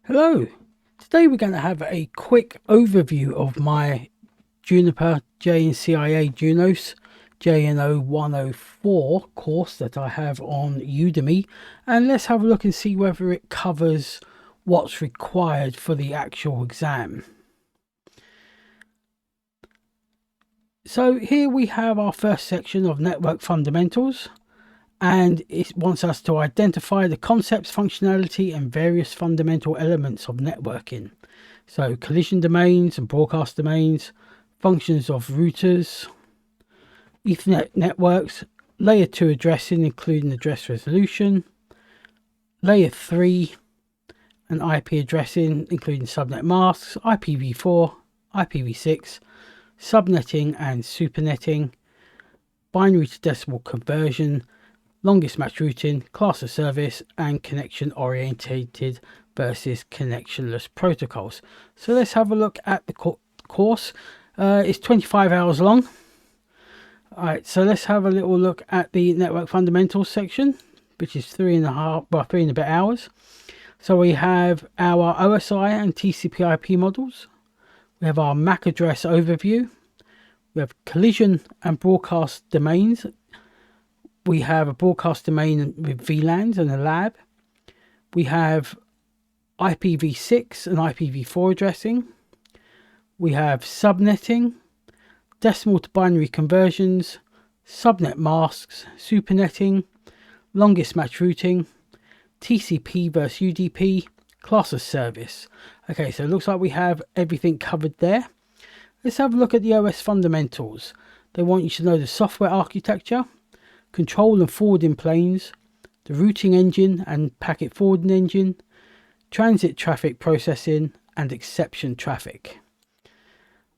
Hello, today we're going to have a quick overview of my Juniper JNCIA Junos JN0-104 course that I have on Udemy, and let's have a look and see whether it covers what's required for the actual exam. So here we have our first section of network fundamentals, and it wants us to identify the concepts, functionality and various fundamental elements of networking. So collision domains and broadcast domains, functions of routers, Ethernet networks, layer 2 addressing including address resolution, layer 3 and IP addressing including subnet masks, IPv4, IPv6, subnetting and supernetting, binary to decimal conversion, longest match routing, class of service, and connection orientated versus connectionless protocols. So let's have a look at the course. It's 25 hours long. Alright, so let's have a little look at the network fundamentals section, which is 3 and a bit hours. So we have our OSI and TCP/IP models. We have our MAC address overview. We have collision and broadcast domains. We have a broadcast domain with VLANs and a lab. We have IPv6 and IPv4 addressing. We have subnetting, decimal to binary conversions, subnet masks, supernetting, longest match routing, TCP versus UDP, class of service. Okay, so it looks like we have everything covered there. Let's have a look at the OS fundamentals. They want you to know the software architecture, control and forwarding planes, the routing engine and packet forwarding engine, transit traffic processing and exception traffic.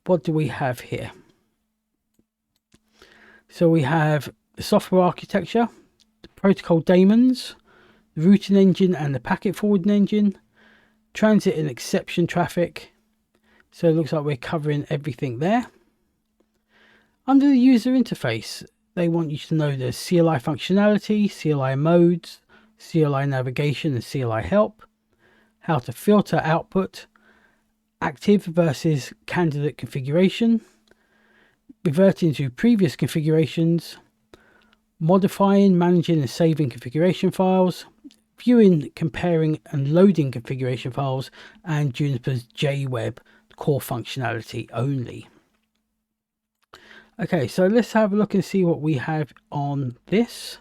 What do we have here? So we have the software architecture, the protocol daemons, the routing engine and the packet forwarding engine, transit and exception traffic. So it looks like we're covering everything there. Under the user interface, they want you to know the CLI functionality, CLI modes, CLI navigation and CLI help, how to filter output, active versus candidate configuration, reverting to previous configurations, modifying, managing and saving configuration files, viewing, comparing and loading configuration files, and Juniper's JWeb core functionality only. Okay, so let's have a look and see what we have on this.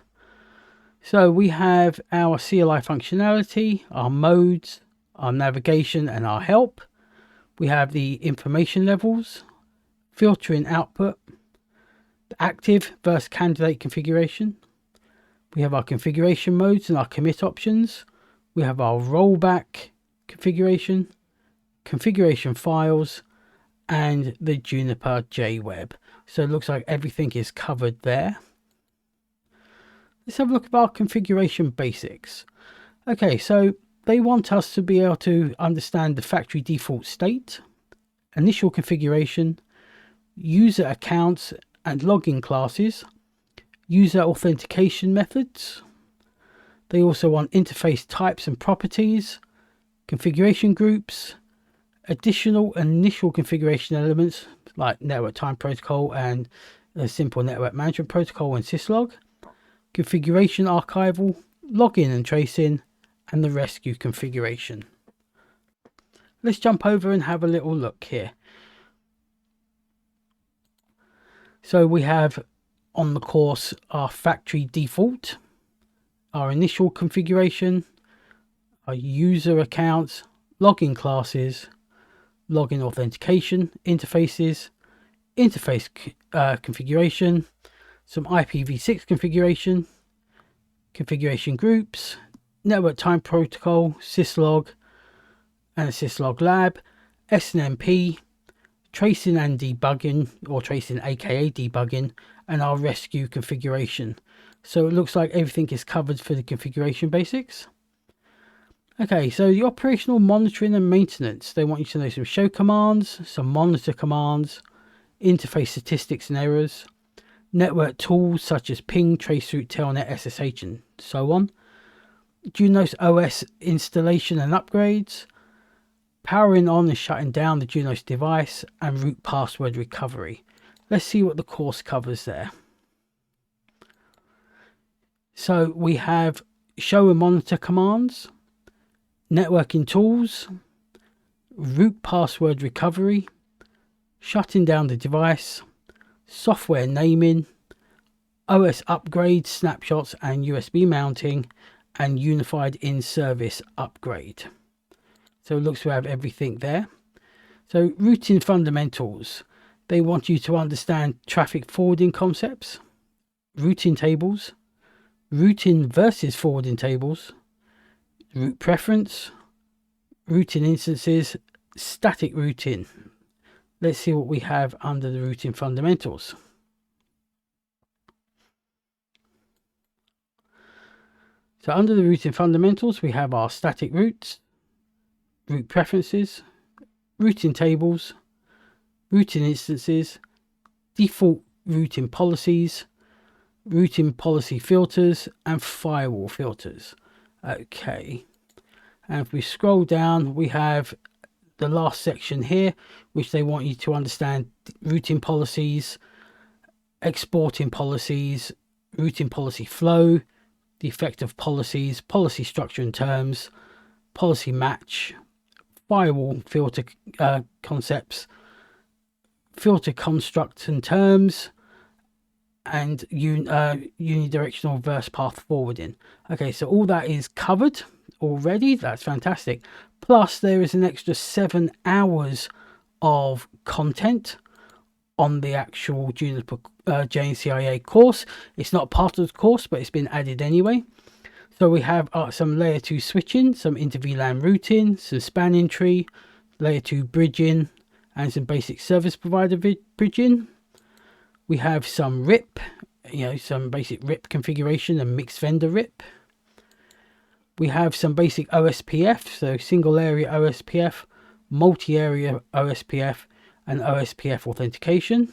So we have our CLI functionality, our modes, our navigation and our help. We have the information levels, filtering output, the active versus candidate configuration. We have our configuration modes and our commit options. We have our rollback configuration, configuration files, and the Juniper JWeb. So it looks like everything is covered there. Let's have a look at our configuration basics. Okay, so they want us to be able to understand the factory default state, initial configuration, user accounts and login classes, user authentication methods. They also want interface types and properties, configuration groups, additional initial configuration elements like network time protocol and a simple network management protocol and syslog, configuration archival, login and tracing, and the rescue configuration. Let's jump over and have a little look here. So we have on the course our factory default, our initial configuration, our user accounts, login classes, login authentication, interfaces, interface configuration, some IPv6 configuration, configuration groups, network time protocol, syslog and a syslog lab, SNMP, tracing and debugging, or tracing aka debugging, and our rescue configuration. So it looks like everything is covered for the configuration basics. Okay, so the operational monitoring and maintenance, they want you to know some show commands, some monitor commands, interface statistics and errors, network tools such as ping, traceroute, telnet, SSH and so on, Junos OS installation and upgrades, powering on and shutting down the Junos device, and root password recovery. Let's see what the course covers there. So we have show and monitor commands, networking tools, root password recovery, shutting down the device, software naming, OS upgrade, snapshots and USB mounting, and unified in-service upgrade. So it looks to have everything there. So routing fundamentals. They want you to understand traffic forwarding concepts, routing tables, routing versus forwarding tables, route preference, routing instances, static routing. Let's see what we have under the routing fundamentals. So under the routing fundamentals, we have our static routes, route preferences, routing tables, routing instances, default routing policies, routing policy filters, and firewall filters. Okay, and if we scroll down, we have the last section here, which they want you to understand routing policies, exporting policies, routing policy flow, the effect of policies, policy structure and terms, policy match, firewall filter concepts, filter constructs and terms, and unidirectional verse path forwarding. Okay, so all that is covered already. That's fantastic. Plus there is an extra 7 hours of content on the actual Juniper JNCIA course. It's not part of the course, but it's been added anyway. So we have some layer 2 switching, some inter-VLAN routing, some spanning tree, layer 2 bridging, and some basic service provider bridging. We have some RIP, some basic RIP configuration and mixed vendor RIP. We have some basic OSPF, so single area OSPF, multi-area OSPF, and OSPF authentication.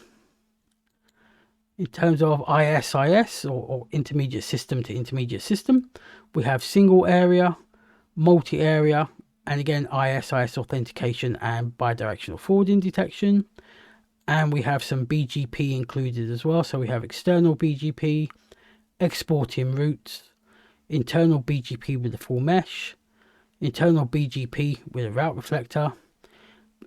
In terms of ISIS, or intermediate system to intermediate system, we have single area, multi-area, and again ISIS authentication and bidirectional forwarding detection. And we have some BGP included as well. So we have external BGP, exporting routes, internal BGP with a full mesh, internal BGP with a route reflector,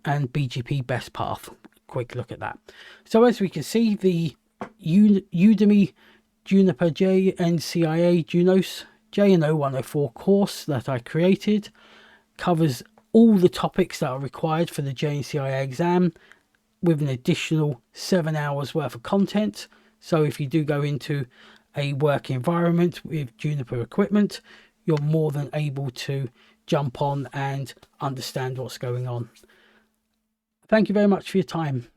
and BGP best path. Quick look at that. So as we can see, the Udemy Juniper JNCIA Junos JN0-105 course that I created covers all the topics that are required for the JNCIA exam, with an additional 7 hours worth of content. So if you do go into a work environment with Juniper equipment, you're more than able to jump on and understand what's going on. Thank you very much for your time.